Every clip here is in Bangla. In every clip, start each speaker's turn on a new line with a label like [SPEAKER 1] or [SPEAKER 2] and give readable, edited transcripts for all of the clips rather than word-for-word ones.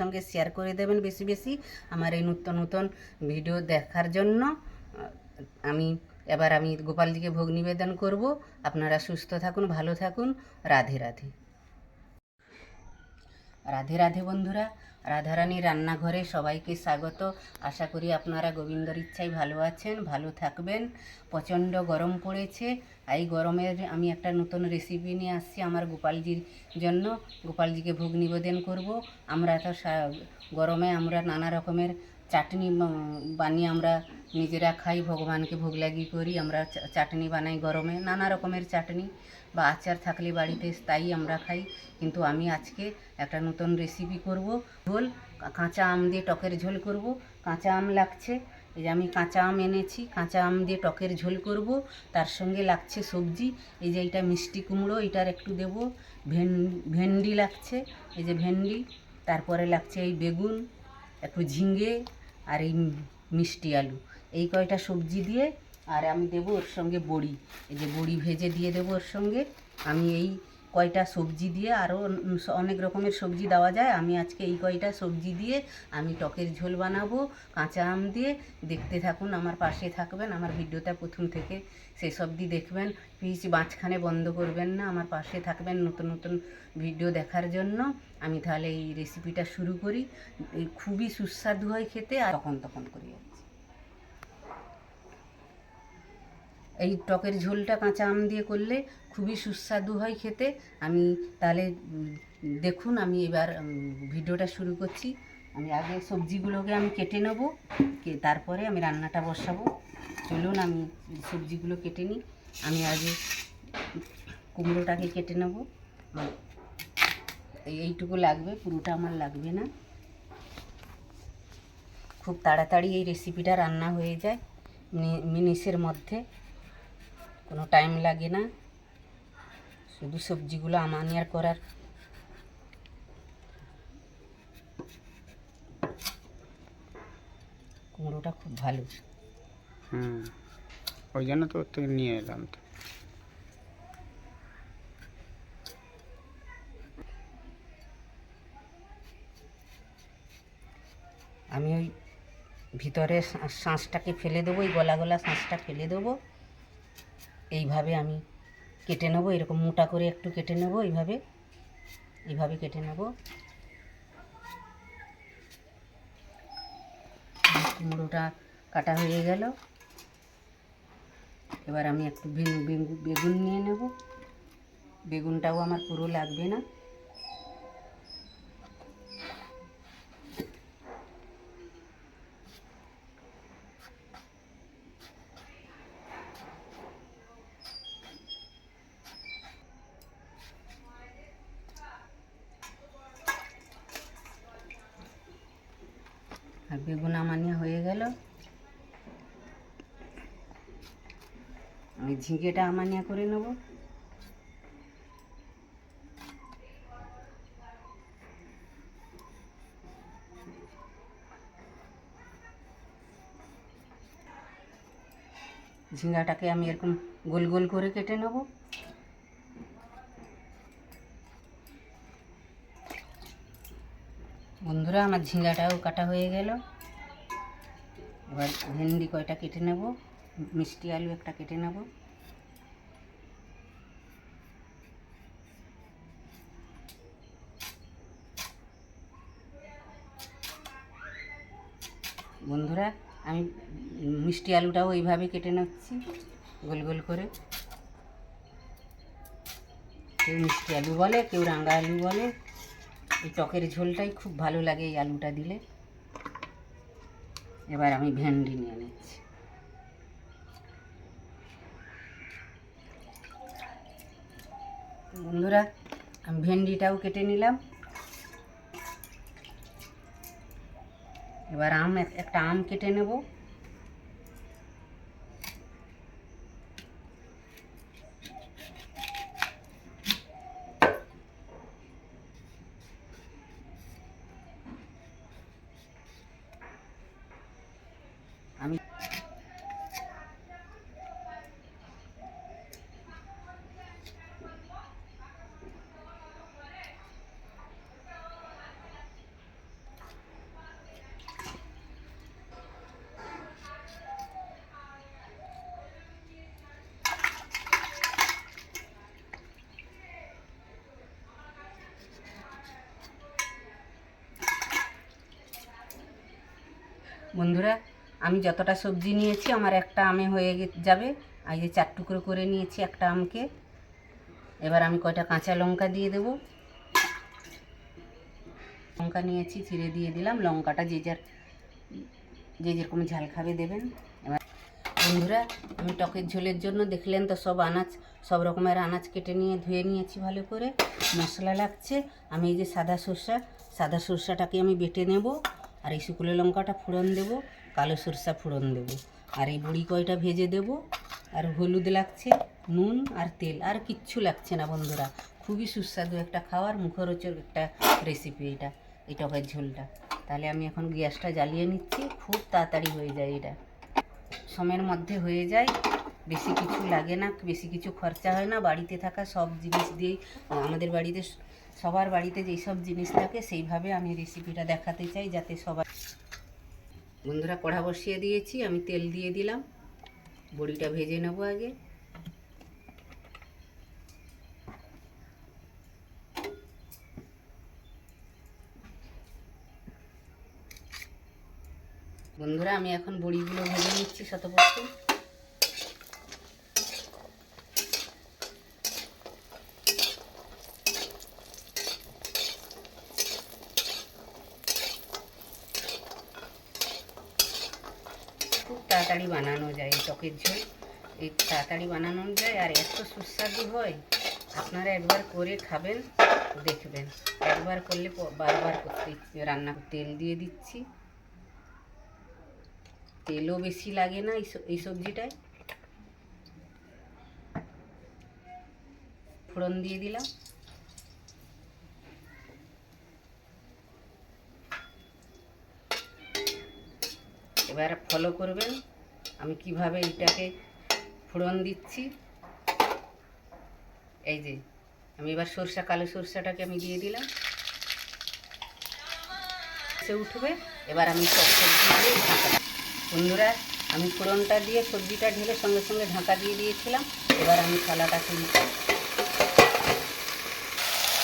[SPEAKER 1] সঙ্গে শেয়ার করে দেবেন বেশি বেশি আমার এই নতুন নতুন ভিডিও দেখার জন্য। আমি গোপালজিকে ভোগ নিবেদন করব। আপনারা সুস্থ থাকুন, ভালো থাকুন। রাধে রাধে। রাধে রাধে বন্ধুরা, রাধারানীর রান্নাঘরে সবাইকে স্বাগত। আশা করি আপনারা গোবিন্দর ইচ্ছায় ভালো আছেন, ভালো থাকবেন। প্রচণ্ড গরম পড়েছে, এই গরমের আমি একটা নতুন রেসিপি নিয়ে আসছি আমার গোপালজির জন্য। গোপালজিকে ভোগ নিবেদন করব। আমরা তো গরমে আমরা নানা রকমের চাটনি বানিয়ে আমরা নিজেরা খাই, ভগবানকে ভোগ লাগি করি। আমরা চাটনি বানাই গরমে, নানা রকমের চাটনি বা আচার থাকলে বাড়িতে তাই আমরা খাই। কিন্তু আমি আজকে একটা নতুন রেসিপি করব। ঝোল, কাঁচা আম দিয়ে টকের ঝোল করব। কাঁচা আম লাগছে, এই যে আমি কাঁচা আম এনেছি, কাঁচা আম দিয়ে টকের ঝোল করব। তার সঙ্গে লাগছে সবজি, এই যে এইটা মিষ্টি কুমড়ো, এটার একটু দেব। ভেন্ডি লাগছে, এই যে ভেন্ডি। তারপরে লাগছে এই বেগুন, একটু ঝিঙে, আর এই মিষ্টি আলু। এই কয়টা সবজি দিয়ে, আর আমি দেবো ওর সঙ্গে বড়ি, এই যে বড়ি ভেজে দিয়ে দেবো ওর সঙ্গে। আমি এই কয়টা সবজি দিয়ে, আরও অনেক রকমের সবজি দেওয়া যায়, আমি আজকে এই কয়টা সবজি দিয়ে আমি টকের ঝোল বানাবো কাঁচা আম দিয়ে। দেখতে থাকুন, আমার পাশে থাকবেন, আমার ভিডিওটা প্রথম থেকে শেষ অবধি দেখবেন। প্লিজ মাঝখানে বন্ধ করবেন না, আমার পাশে থাকবেন নতুন নতুন ভিডিও দেখার জন্য। আমি তাহলে এই রেসিপিটা শুরু করি। এই খুবই সুস্বাদু হয় খেতে, আর তখন করি। এই টকের ঝোলটা কাঁচা আম দিয়ে করলে খুবই সুস্বাদু হয় খেতে। আমি তাহলে দেখুন, আমি এবার ভিডিওটা শুরু করছি। আমি আগে সবজিগুলোকে আমি কেটে নেব, তারপরে আমি রান্নাটা বসাবো। চলুন আমি সবজিগুলো কেটে নিই। আমি আগে কুমড়োটাকে কেটে নেব। এইটুকু লাগবে, পুরোটা আমার লাগবে না। খুব তাড়াতাড়ি এই রেসিপিটা রান্না হয়ে যায়, মিনিটের মধ্যে, কোনো টাইম লাগে না। শুধু সবজিগুলো আমানিয়ার করার। কুমড়োটা খুব ভালো।
[SPEAKER 2] ওই জন্য তো তুই নিয়ে এলাম। তো
[SPEAKER 1] আমি ওই ভিতরে শাঁসটাকে ফেলে দেবো, এই গলা গলা শাঁসটা ফেলে দেবো। এইভাবে আমি কেটে নেবো, এরকম মোটা করে একটু কেটে নেবো, এইভাবে কেটে নেব। কুমড়োটা কাটা হয়ে গেল। এবার আমি একটু বেগুন নিয়ে নেব। বেগুনটাও আমার পুরো লাগবে না। আর বেগুন আমানিয়া হয়ে গেল। আমি ঝিঙেটা আমানিয়া করে নেব। ঝিঙ্গাটাকে আমি এরকম গোল গোল করে কেটে নেব। বন্ধুরা, আমার ঝিঙ্গাটাও কাটা হয়ে গেল। এবার ভেন্ডি কয়টা কেটে নেব, মিষ্টি আলু একটা কেটে নেব। বন্ধুরা, আমি মিষ্টি আলুটাও এইভাবে কেটে নিচ্ছি গোল গোল করে। কেউ মিষ্টি আলু বলে, কেউ রাঙা আলু বলে। এই টকের ঝোলটাই খুব ভালো লাগে এই আলুটা দিলে। এবার আমি ভেন্ডি নিয়ে নিচ্ছি। বন্ধুরা, আমি ভেন্ডিটাও কেটে নিলাম। এবার একটা আম কেটে নেব। আমি বন্ধুরা, আমি যতটা সবজি নিয়েছি আমার একটা আমে হয়ে যাবে। এই যে 4 টুকরো করে নিয়েছি একটা আমকে। এবার আমি কয়টা কাঁচা লঙ্কা দিয়ে দেবো। লঙ্কা নিয়েছি, চিড়ে দিয়ে দিলাম। লঙ্কাটা যে যেরকম ঝাল খাবে দেবেন। এবার বন্ধুরা, আমি টকের ঝোলের জন্য দেখলেন তো সব রকমের আনাজ কেটে নিয়ে ধুয়ে নিয়েছি ভালো করে। মশলা লাগছে, আমি এই যে সাদা সর্ষাটাকে আমি বেটে নেব, আর এই শুকনো লঙ্কাটা ফোড়ন দেব, কালো সর্ষা ফোড়ন দেব, আর এই বড়ি কয়টা ভেজে দেব, আর হলুদ লাগছে, নুন আর তেল, আর কিচ্ছু লাগছে না বন্ধুরা। খুবই সুস্বাদু একটা খাওয়ার মুখরোচক একটা রেসিপি এটা, এই টকের ঝোলটা। তাহলে আমি এখন গ্যাসটা জ্বালিয়ে নিচ্ছি, খুব তাড়াতাড়ি হয়ে যায় এটা, সময়ের মধ্যে হয়ে যায়, বেশি কিছু লাগে না, বেশি কিছু খরচা হয় না। বাড়িতে থাকা সব জিনিস দিয়েই, আমাদের বাড়িতে সবার বাড়িতে যেই সব জিনিস থাকে সেইভাবে আমি রেসিপিটা দেখাতে চাই, যাতে সবাই। বন্ধুরা, কড়া বসিয়ে দিয়েছি, আমি তেল দিয়ে দিলাম, বড়িটা ভেজে নেবো আগে। বন্ধুরা, আমি এখন বড়িগুলো ভেজে নিচ্ছি শতপক্ষে। খুব তাড়াতাড়ি বানানো যায় এই টকের ঝোল, এই তাড়াতাড়ি বানানো যায়, আর এত সুস্বাদু হয়। আপনারা একবার করে খাবেন, দেখবেন। একবার করলে বারবার করতে রান্না। তেল দিয়ে দিচ্ছি, তেলও বেশি লাগে না এই সবজিটায়। ফোড়ন দিয়ে দিলাম। এবার ফলো করবেন আমি কিভাবে এটাকে ফোড়ন দিচ্ছি। এই যে আমি এবার কালো সরষাটাকে আমি দিয়ে দিলাম, সে উঠবে। এবার আমি সব সবজি দিয়ে ঢাকা। বন্ধুরা, আমি ফোড়নটা দিয়ে সবজিটা ঢেলে সঙ্গে সঙ্গে ঢাকা দিয়ে দিয়েছিলাম। এবার আমি থালাটাকে দিচ্ছি,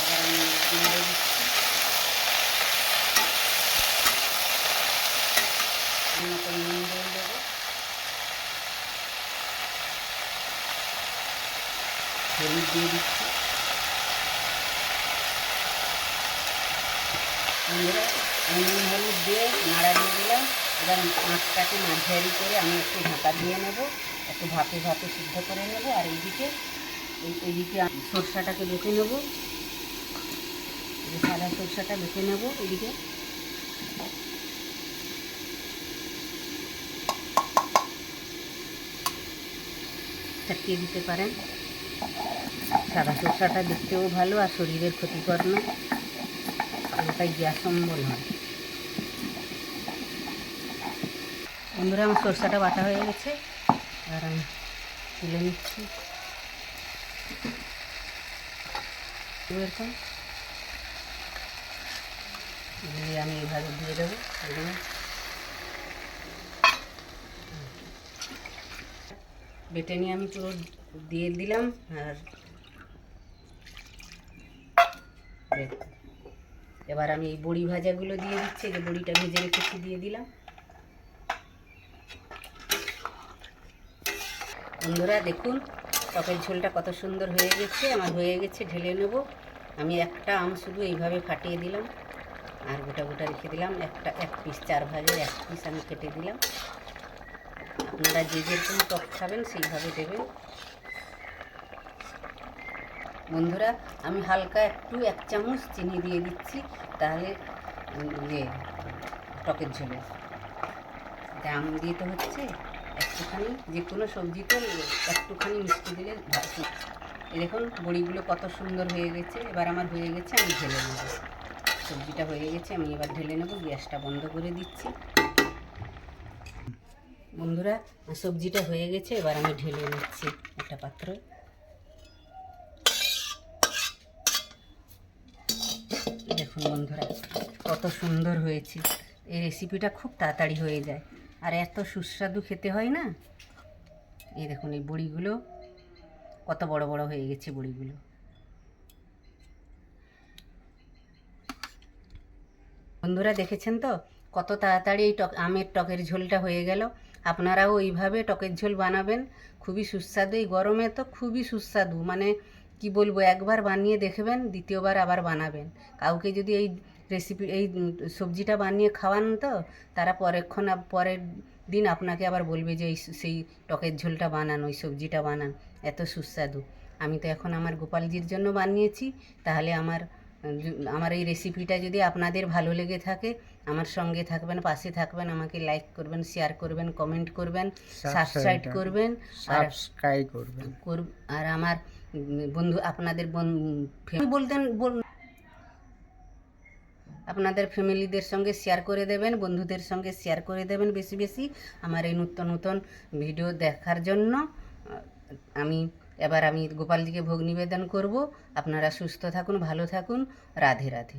[SPEAKER 1] এবার আমি দিয়ে দিচ্ছি মতো নুন দিয়ে দেবো, হলুদ দিয়ে দিচ্ছি। বন্ধুরা, আমি নুন হলুদ দিয়ে নাড়া দিয়ে দিলাম। এবার আঁচটাকে মাঝারি করে আমি একটু ঢাকা দিয়ে নেব, একটু ভাপে ভাপে সিদ্ধ করে নেব। আর এইদিকে সরষাটাকে বেটে নেব, সাদা সরষাটা বেটে নেব। এদিকে চাকিয়ে দিতে পারেন, সাদা সরষাটা দেখতেও ভালো আর শরীরের ক্ষতিকর নয়, ওটাই গ্যাস অম্বল হয়। বন্ধুরা, আমার সরষাটা বাটা হয়ে গেছে, আর আমি তুলে নিচ্ছি। এরকম দিয়ে আমি এইভাবে দিয়ে দেবো। বেটে নিয়ে আমি পুরো দিয়ে দিলাম। আর এবার আমি এই বড়ি ভাজাগুলো দিয়ে দিচ্ছি, যে বড়িটা ভেজে রেখেছি দিয়ে দিলাম। বন্ধুরা দেখুন, টকের ঝোলটা কত সুন্দর হয়ে গেছে। আমার হয়ে গেছে, ঢেলে নেব। আমি একটা আম শুধু এইভাবে ফাটিয়ে দিলাম, আর গোটা গোটা রেখে দিলাম। এক পিস, 4 ভাগের 1 পিস আমি কেটে দিলাম। আপনারা যে যেরকম টক খাবেন সেইভাবে দেবেন। বন্ধুরা, আমি হালকা একটু 1 চামচ চিনি দিয়ে দিচ্ছি, তাহলে টকের ঝোলে আম দিয়ে তো হচ্ছে, একটুখানি যে কোনো সবজিতে একটুখানি মিষ্টি দিলে ভালো। এই দেখুন বড়িগুলো কত সুন্দর হয়ে গেছে। এবার আমার হয়ে গেছে, আমি ঢেলে নেব। সবজিটা হয়ে গেছে, আমি এবার ঢেলে নেব। গ্যাসটা বন্ধ করে দিচ্ছি। বন্ধুরা, সবজিটা হয়ে গেছে, এবার আমি ঢেলে নিচ্ছি একটা পাত্রে। দেখুন বন্ধুরা, কত সুন্দর হয়েছে। এই রেসিপিটা খুব তাড়াতাড়ি হয়ে যায়, আর এত সুস্বাদু খেতে হয় না। এই দেখুন, এই বড়িগুলো কত বড় বড় হয়ে গেছে বড়িগুলো। বন্ধুরা দেখেছেন তো, কত তাড়াতাড়ি এই আমের টকের ঝোলটা হয়ে গেল। আপনারাও ওইভাবে টকের ঝোল বানাবেন, খুবই সুস্বাদু। এই গরমে তো খুবই সুস্বাদু, মানে কি বলবো, একবার বানিয়ে দেখবেন, দ্বিতীয়বার আবার বানাবেন। কাউকে যদি এই রেসিপি এই সবজিটা বানিয়ে খাওয়ান তো তারা পরের দিন আপনাকে আবার বলবে যে সেই টকের ঝোলটা বানান, ওই সবজিটা বানান, এত সুস্বাদু। আমি তো এখন আমার গোপালজির জন্য বানিয়েছি। তাহলে আমার এই রেসিপিটা যদি আপনাদের ভালো লেগে থাকে, আমার সঙ্গে থাকবেন, পাশে থাকবেন, আমাকে লাইক করবেন, শেয়ার করবেন, কমেন্ট করবেন, সাবস্ক্রাইব করবেন। আর
[SPEAKER 2] সাবস্ক্রাইব করবেন।
[SPEAKER 1] আর আমার বন্ধু আপনাদের আপনাদের ফ্যামিলিদের সঙ্গে শেয়ার করে দেবেন, বন্ধুদের সঙ্গে শেয়ার করে দেবেন বেশি বেশি আমার এই নতুন নতুন ভিডিও দেখার জন্য। আমি গোপালজিকে ভোগ নিবেদন করব। আপনারা সুস্থ থাকুন, ভালো থাকুন। রাধে রাধে।